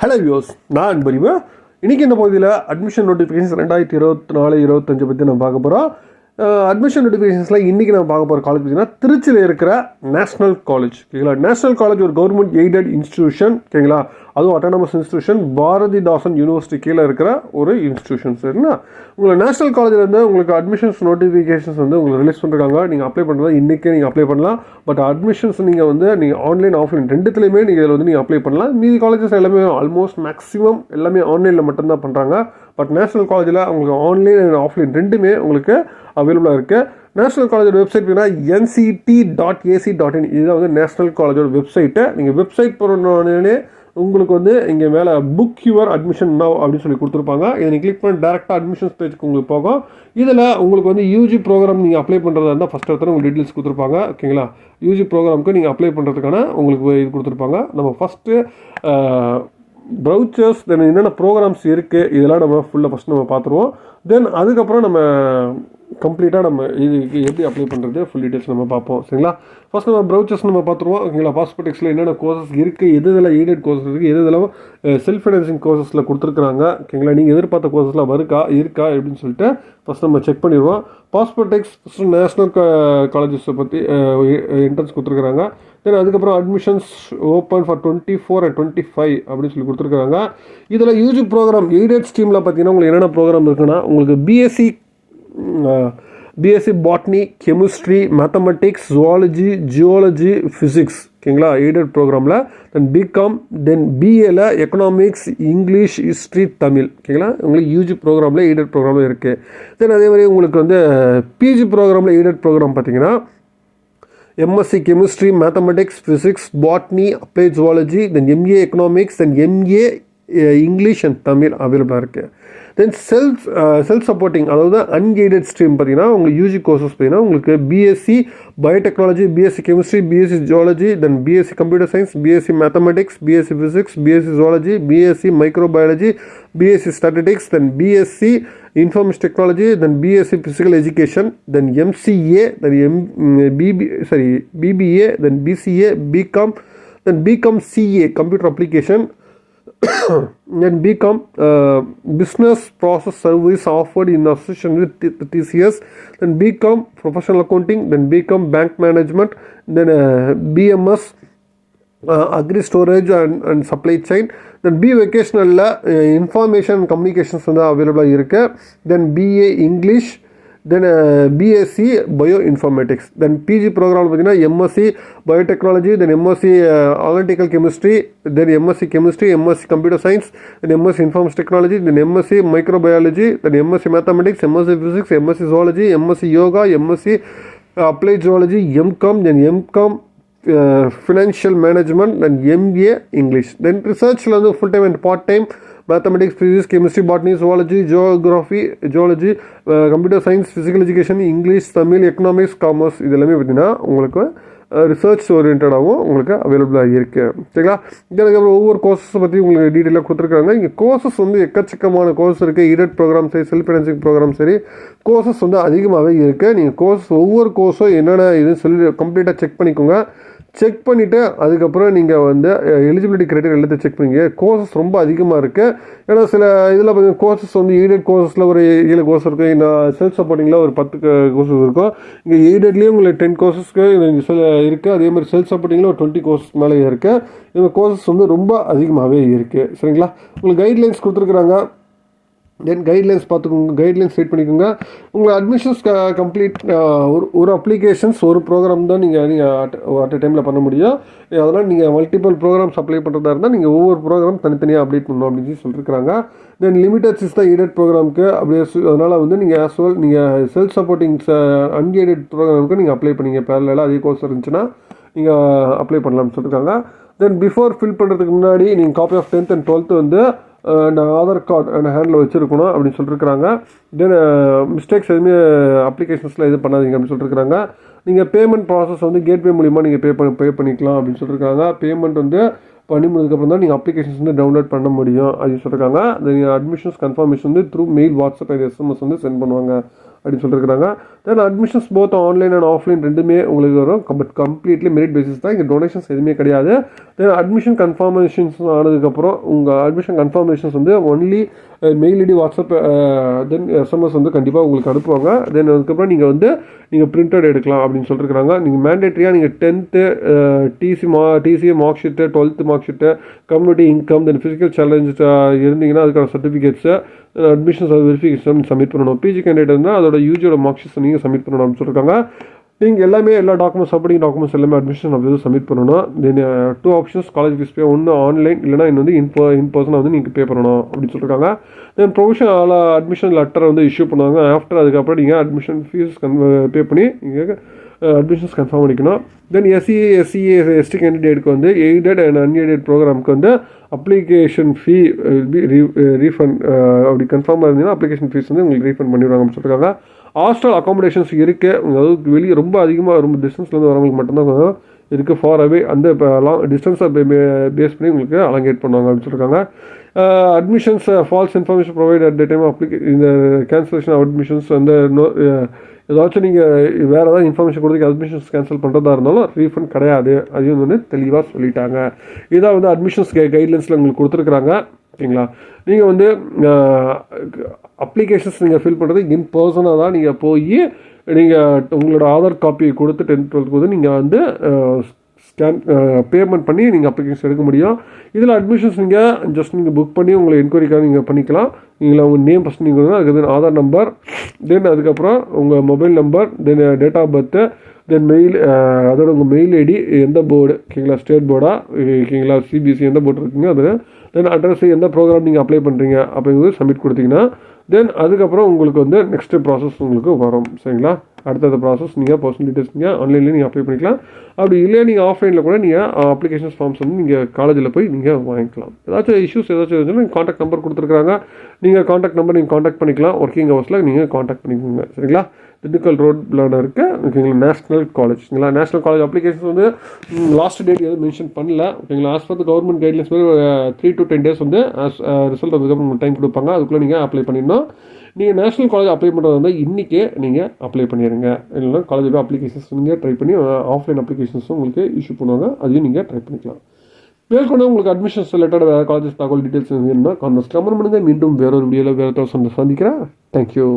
Hello views, நான் அன்பறிவு. இன்றைக்கி இந்த பகுதியில் அட்மிஷன் நோட்டிஃபிகேஷன்ஸ் 2024-25 பற்றி நம்ம பார்க்க போகிறோம். அட்மிஷன் நோட்டிஃபிகேஷன்ஸில் இன்றைக்கி நம்ம பார்க்க போகிற காலேஜ் பார்த்தீங்கன்னா திருச்சியில் இருக்கிற நேஷனல் காலேஜ். ஓகேங்களா, நேஷனல் காலேஜ் ஒரு கவர்மெண்ட் எய்டட் இன்ஸ்டிடியூஷன். ஓகேங்களா, அதுவும் அட்டானமஸ் இன்ஸ்டிடியூஷன், பாரதிதாசன் யூனிவர்சிட்டி கீழே இருக்கிற ஒரு இன்ஸ்டிடியூஷன். சரிங்களா, உங்களுக்கு நேஷனல் காலேஜில் உங்களுக்கு அட்மிஷன்ஸ் நோட்டிஃபிகேஷன்ஸ் உங்களுக்கு ரிலீஸ் பண்ணுறாங்க. நீங்கள் அப்ளை பண்ணுறது இன்றைக்கே நீங்கள் அப்ளை பண்ணலாம். பட் அட்மிஷன்ஸ் நீங்கள் ஆன்லைன் ஆஃப்லைன் ரெண்டுத்துலையுமே நீங்கள் இதில் நீங்கள் அப்ளை பண்ணலாம். மீதி காலேஜஸ் எல்லாமே ஆல்மோஸ்ட் மேக்ஸிமம் எல்லாமே ஆன்லைனில் மட்டும்தான் பண்ணுறாங்க. பட் நேஷனல் காலேஜில் உங்களுக்கு ஆன்லைன் அண்ட் ஆஃப்லைன் ரெண்டுமே உங்களுக்கு அவைலபிளாக இருக்குது. நேஷனல் காலேஜோட வெப்சைட் பார்த்தீங்கன்னா nct.ac.in. இதுதான் நேஷனல் காலேஜோட வெப்சைட்டு. நீங்கள் வெப்சைட் போகிறோன்னே உங்களுக்கு இங்கே மேலே புக் யுவர் அட்மிஷன் நவ் அப்படின்னு சொல்லி கொடுத்துருப்பாங்க. இதை நீங்கள் கிளிக் பண்ணி டேரெக்டாக அட்மிஷன்ஸ் பேஜுக்கு உங்களுக்கு போகும். இதில் உங்களுக்கு யூஜி ப்ரோக்ராம் நீங்கள் அப்ளை பண்ணுறதா இருந்தால் ஃபஸ்ட் எடுத்து உங்களுக்கு டீட்டெயில்ஸ் கொடுத்துருப்பாங்க. ஓகேங்களா, யூஜி ப்ரோக்ராமுக்கு நீங்கள் அப்ளை பண்ணுறதுக்கான உங்களுக்கு இது கொடுத்துருப்பாங்க. நம்ம ஃபஸ்ட்டு ப்ரௌச்சர்ஸ் தென் என்னென்ன ப்ரோக்ராம்ஸ் இருக்குது இதெல்லாம் நம்ம ஃபஸ்ட்டு நம்ம பார்த்துருவோம். தென் அதுக்கப்புறம் நம்ம கம்ப்ளீட்டாக நம்ம இதுக்கு எப்படி அப்ளை பண்ணுறது ஃபுல் டீட்டெயில்ஸ் நம்ம பார்ப்போம். சரிங்களா, ஃபஸ்ட் நம்ம ப்ரௌச்சர்ஸ் நம்ம பார்த்துருவோம். ஓகேங்களா, பாஸ்போர்டெக்ஸில் என்னென்ன கோர்சஸ் இருக்குது, எதெல்லாம் எய்டட் கோர்சஸ் இருக்குது, எதெல்லாம் செல்ஃப் ஃபைனான்சிங் கோர்சஸில் கொடுத்துருக்குறாங்க. ஓகேங்களா, நீங்கள் எதிர்பார்த்த கோர்சஸ்லாம் இருக்கா அப்படின்னு சொல்லிட்டு ஃபஸ்ட் நம்ம செக் பண்ணிடுவோம். பாஸ்போர்டெக்ஸ் ஃபஸ்ட்டு நேஷனல் காலேஜஸை பற்றி என்ட்ரன்ஸ் கொடுத்துருக்குறாங்க. தென் அதுக்கப்புறம் அட்மிஷன்ஸ் ஓப்பன் ஃபார் 24 and 25 அப்படின்னு சொல்லி கொடுத்துருக்குறாங்க. இதில் யூஜி ப்ரோக்ராம் எய்டட் ஸ்ட்ரீமில் பார்த்தீங்கன்னா உங்களுக்கு என்னென்ன ப்ரோக்ராம் இருக்குன்னா, உங்களுக்கு BSc botany, chemistry, mathematics, zoology, geology, physics. ஓகேங்களா, எய்டட் ப்ரோக்ராமில். தென் பிகாம், தென் பிஏல எக்கனாமிக்ஸ், இங்கிலீஷ், ஹிஸ்ட்ரி, தமிழ். ஓகேங்களா, உங்களுக்கு யூஜி ப்ரோக்ராமில் எய்டட் ப்ரோக்ராமில் இருக்குது. தென் அதே மாதிரி உங்களுக்கு பிஜி ப்ரோக்ராமில் எய்டட் ப்ரோக்ராம் பார்த்தீங்கன்னா MSc chemistry, mathematics, physics, botany, applied zoology, then MA economics, then MA English and Tamil அவைலபிளாக இருக்குது. தென் செல்ஃப் சப்போர்ட்டிங், அதாவது அன்எய்டட் ஸ்ட்ரீம் பார்த்தீங்கன்னா உங்களுக்கு யூஜி கோர்சஸ் பார்த்தீங்கன்னா உங்களுக்கு BSc biotechnology, BSc chemistry, BSc zoology, then BSc computer science, BSc mathematics, BSc physics, BSc zoology, BSc microbiology, BSc statistics, then BSc information technology, then BSc physical education, then MCA, then BBA, then PCA, BCom, then BCom CA computer application, then BCom business process service offered in association with TCS, then BCom professional accounting, then BCom bank management, then BMS agri storage and supply chain, then B vocational information and communications available இருக்கு. Then BA English, then BSc Bioinformatics, then PG program பார்த்தீங்கன்னா MSc Biotechnology, then MSc Analytical Chemistry, then MSc Chemistry, MSc Computer Science, then MSc Information Technology, then MSc Microbiology, then MSc Mathematics, MSc Physics, MSc Zoology, MSc Yoga, MSc Applied Zoology, MCom, then MCom Financial Management, then MA English. Then research full time and part time mathematics, physics, chemistry, botany, zoology, geography, geology, computer science, physical education, English, Tamil, economics, commerce. இது எல்லாமே பார்த்தீங்கன்னா உங்களுக்கு research ஓரியன்டாகவும் உங்களுக்கு அவைலபிளாக இருக்குது. சரிங்களா, இதுக்கப்புறம் ஒவ்வொரு கோர்ஸஸை பற்றி உங்களுக்கு டீட்டெயிலாக கொடுத்துருக்காங்க. இங்கே கோர்சஸ் எக்கச்சக்கமான கோர்ஸ் இருக்குது. எய்டட் ப்ரோக்ராம் சரி, செல்ஃப் ஃபைனான்சிங் ப்ரோக்ராம் சரி, கோர்சஸ் அதிகமாகவே இருக்குது. நீங்கள் ஒவ்வொரு கோர்ஸும் என்னென்ன இதுன்னு சொல்லி கம்ப்ளீட்டாக செக் பண்ணிக்கோங்க. செக் பண்ணிவிட்டு அதுக்கப்புறம் நீங்கள் எலிஜிபிலிட்டி க்ரைட்டீரியா எல்லாத்தையும் செக் பண்ணிங்க. கோர்சஸ் ரொம்ப அதிகமாக இருக்குது. ஏன்னா சில இதில் பார்த்தீங்கன்னா கோர்சஸ் எய்டட் கோர்ஸஸில் ஒரு 7 கோர்ஸ் இருக்குது. இந்த செல்ஃப் சப்போர்ட்டிங்கில் ஒரு 10 கோர்சஸ் இருக்கும். இங்கே எய்டட்லேயும் உங்களுக்கு 10 கோர்சஸ்க்கு இருக்குது. அதே மாதிரி செல்ஃப் சப்போர்ட்டிங்கில் ஒரு 20 கோர்ஸ் மேலே இருக்குது. இந்த கோர்சஸ் ரொம்ப அதிகமாகவே இருக்குது. சரிங்களா, உங்களுக்கு கைட்லைன்ஸ் கொடுத்துருக்குறாங்க. தென் கைட்லைன்ஸ் பார்த்துக்கோங்க, கைட்லைன்ஸ் ரீட் பண்ணிக்கோங்க. உங்கள் அட்மிஷன்ஸ் கம்ப்ளீட் ஒரு அப்ளிகேஷன்ஸ் ஒரு ப்ரோக்ராம் தான் நீங்கள் அட் அ டைமில் பண்ண முடியும். அதனால் நீங்கள் மல்டிபிள் ப்ரோக்ராம்ஸ் அப்ளை பண்ணுறதா இருந்தால் நீங்கள் ஒவ்வொரு ப்ரோக்ராம் தனித்தனியாக அப்டேட் பண்ணணும் அப்படின்னு சொல்லியிருக்கிறாங்க. தென் லிமிட்டட் சிஸ் தான் எய்டட் ப்ரோக்ராமுக்கு. அப்படியே அதனால் நீங்கள் ஆஸ்வல் நீங்கள் செல்ஃப் சப்போர்ட்டிங்ஸ் அன்எய்டட் ப்ரோக்ராமுக்கு நீங்கள் அப்ளை பண்ணிங்க. பேரலாக அதே கோர்ஸ் இருந்துச்சுன்னா நீங்கள் அப்ளை பண்ணலாம்னு சொல்லியிருக்காங்க. தென் பிஃபோர் ஃபில் பண்ணுறதுக்கு முன்னாடி நீங்கள் copy of 10th and 12th and Aadhaar card and ஹேண்டில் வச்சுருக்கணும் அப்படின்னு சொல்லியிருக்கிறாங்க. தென் மிஸ்டேக்ஸ் எதுவுமே அப்ளிகேஷன்ஸில் எதுவும் பண்ணாதீங்க அப்படின்னு சொல்லியிருக்கிறாங்க. நீங்கள் பேமெண்ட் ப்ராசஸ் கேட்வே மூலிமா நீங்கள் பே பண்ணிக்கலாம் அப்படின்னு சொல்லியிருக்காங்க. பேமெண்ட் பண்ணி முடிஞ்சதுக்கப்புறம் தான் நீங்கள் அப்ளிகேஷன்ஸ் டவுன்லோட் பண்ண முடியும் அப்படின்னு சொல்லியிருக்காங்க. நீங்கள் admissions confirmation through mail, WhatsApp and SMS send பண்ணுவாங்க அப்படின்னு சொல்லியிருக்காங்க. Then admissions both online and offline ரெண்டுமே உங்களுக்கு வரும். பட் கம்ப்ளீட்லி மெரிட் பேசிஸ் தான், இங்கே டொனேஷன்ஸ் எதுவுமே கிடையாது. தென் அட்மிஷன் கன்ஃபர்மேஷன்ஸ் ஆனதுக்கப்புறம் உங்கள் அட்மிஷன் கன்ஃபர்மேஷன்ஸ் வந்து ஒன்லி மெயில் ஐடி, வாட்ஸ்அப், தென் எஸ்எம்எஸ் வந்து கண்டிப்பாக உங்களுக்கு அனுப்புவாங்க. தென் அதுக்கப்புறம் நீங்கள் பிரிண்டட் எடுக்கலாம் அப்படின்னு சொல்லியிருக்காங்க. நீங்கள் மேண்டேட்ரியாக நீங்கள் 10th TCA mark sheet, 12th mark sheet, community income, தென் ஃபிசிக்கல் சேலஞ்ச் இருந்தீங்கன்னா அதுக்கான சர்டிஃபிகேட்ஸு, அட்மிஷன்ஸ் வெரிஃபிகேஷன் சப்மிட் பண்ணணும். பிஜி கேண்டிடேட் இருந்தால் அதோட யூஜியோட மார்க் ஷீட்ஸ் நீங்கள் சப்மிட் பண்ணணும் அப்படின்னு சொல்லியிருக்காங்க. நீங்கள் எல்லா டாக்குமெண்ட்ஸ், சப்போர்ட்டிங் டாக்குமெண்ட்ஸ் எல்லாமே அட்மிஷன் அப்படி சப்மிட் பண்ணணும். தென் 2 ஆப்ஷன்ஸ் காலேஜ் ஃபீஸ் பே, ஒன்று ஆன்லைன் இல்லைனா இன்னும் இன் பர்சனாக வந்து நீங்கள் பே பண்ணணும் அப்படின்னு சொல்லியிருக்காங்க. தென் ப்ரொவிஷனல் அட்மிஷன் லெட்டர் வந்து இஷ்யூ பண்ணுவாங்க. ஆஃப்டர் அதுக்கப்புறம் நீங்கள் அட்மிஷன் ஃபீஸ் பே பண்ணி நீங்கள் அட்மிஷன்ஸ் கன்ஃபார்ம் பண்ணிக்கணும். தென் எஸ்சி கேண்டிடேட்டுக்கு வந்து எய்டட் அண்ட் அன்எய்டட் ப்ரோக்ராமுக்கு வந்து அப்ளிகேஷன் ஃபீ ரீஃபண்ட் அப்படி கன்ஃபார்மாக இருந்தீங்கன்னா அப்ளிகேஷன் ஃபீஸ் வந்து உங்களுக்கு ரீஃபண்ட் பண்ணிடுவாங்க அப்படின்னு சொல்லியிருக்காங்க. ஹாஸ்டல் அகாமடேஷன்ஸ் இருக்குது. அதாவது வெளியே ரொம்ப அதிகமாக ரொம்ப டிஸ்டன்ஸ்லேருந்து வரவங்களுக்கு மட்டும்தான் இருக்குது. ஃபார் அவே அந்த லாங் டிஸ்டன்ஸை பேஸ் பண்ணி உங்களுக்கு அலங்கேட் பண்ணுவாங்க அப்படின்னு சொல்லியிருக்காங்க. Admissions falls information provide at the time இந்த கேன்சலேஷன் ஆஃப் அட்மிஷன்ஸ் வந்து ஏதாச்சும் நீங்கள் வேறு ஏதாவது இன்ஃபர்மேஷன் கொடுத்து அட்மிஷன்ஸ் கேன்சல் பண்ணுறதா இருந்தாலும் ரீஃபண்ட் கிடையாது. அதையும் வந்து தெளிவாக சொல்லிட்டாங்க. இதான் வந்து அட்மிஷன்ஸ் கைட்லைன்ஸில் உங்களுக்கு கொடுத்துருக்குறாங்க. ஓகேங்களா? நீங்கள் வந்து அப்ளிகேஷன்ஸ் நீங்கள் ஃபில் பண்ணுறது இன் பர்சனாக தான் நீங்கள் போய் நீங்கள் உங்களோட ஆதார் காப்பி கொடுத்து 10th 12th வந்து நீங்கள் வந்து பேமெண்ட் பண்ணி நீங்கள் அப்ளிகேஷன் எடுக்க முடியும். இதில் அட்மிஷன்ஸ் நீங்கள் புக் பண்ணி உங்களை என்கொயரிக்காக நீங்கள் பண்ணிக்கலாம். நீங்கள் உங்கள் நேம் ஃபஸ்ட் நீங்கள் அதுக்கு ஆதார் நம்பர், தென் அதுக்கப்புறம் உங்கள் mobile number, then date of birth, then mail, அதோட உங்கள் மெயில் ஐடி, எந்த போர்டு, ஓகேங்களா, ஸ்டேட் போர்டா, ஓகேங்களா, சிபிஎஸ்சி எந்த போர்டு இருக்குங்க அது, தென் அட்ரஸ், எந்த ப்ரோக்ராம் நீங்கள் அப்ளை பண்ணுறீங்க அப்படிங்கிறது சப்மிட் கொடுத்தீங்கன்னா தென் அதுக்கப்புறம் உங்களுக்கு வந்து நெக்ஸ்ட்டு ப்ராசஸ் உங்களுக்கு வரும். சரிங்களா? அடுத்தது ப்ராசஸ் நீங்கள் பர்சனல் டீட்டெயில்ஸ் நீங்கள் ஆன்லைன்லேயே நீங்கள் அப்ளை பண்ணிக்கலாம். அப்படி இல்லையா நீங்கள் ஆஃப்லைனில் கூட நீங்கள் அப்ளிகேஷன்ஸ் ஃபார்ம்ஸ் வந்து நீங்கள் காலேஜில் போய் நீங்கள் வாங்கிக்கலாம். ஏதாச்சும் இஷ்யூஸ் ஏதாச்சும் இருந்துச்சுன்னா நீங்கள் காண்டாக்ட் நம்பர் கொடுத்துருக்காங்க. நீங்கள் காண்டாக்ட் நம்பர் நீங்கள் காண்டாக்ட் பண்ணிக்கலாம். ஒர்க்கிங் ஹவர்ஸில் நீங்கள் காண்டாக்ட் பண்ணிக்கோங்க. சரிங்களா? திண்டுக்கல் ரோட்ல இருக்க ஓகேங்களா நேஷனல் காலேஜ்ங்களா. நேஷனல் காலேஜ் அப்ளிகேஷன்ஸ் வந்து லாஸ்ட் டேட் எதுவும் மென்ஷன் பண்ணல. ஓகேங்களா? As per government guidelines 3 to 10 days வந்து ரிசல்ட் அதுக்கப்புறம் டைம் கொடுப்பாங்க. அதுக்குள்ளே நீங்கள் அப்ளை பண்ணிடணும். நீங்கள் நேஷனல் காலேஜ் அப்ளை பண்ணுறது வந்து இன்றைக்கே நீங்கள் அப்ளை பண்ணிடுங்க. இல்லைன்னா காலேஜில் அப்ளிகேஷன்ஸ் நீங்கள் ட்ரை பண்ணி ஆஃப்லைன் அப்ளிகேஷன்ஸும் உங்களுக்கு இஷ்யூ பண்ணுவாங்க. அதையும் நீங்கள் ட்ரை பண்ணிக்கலாம். மேற்கொண்டு உங்களுக்கு அட்மிஷன்ஸ் ரிலேட்டட் வேறு காலேஜஸ் தகவல் டீட்டெயில்ஸ் வேணும்னா கமெண்ட் பண்ணுங்கள். மீண்டும் வேறொரு வீடியோவில் வேறு சந்திக்கிறேன். தேங்க்யூ.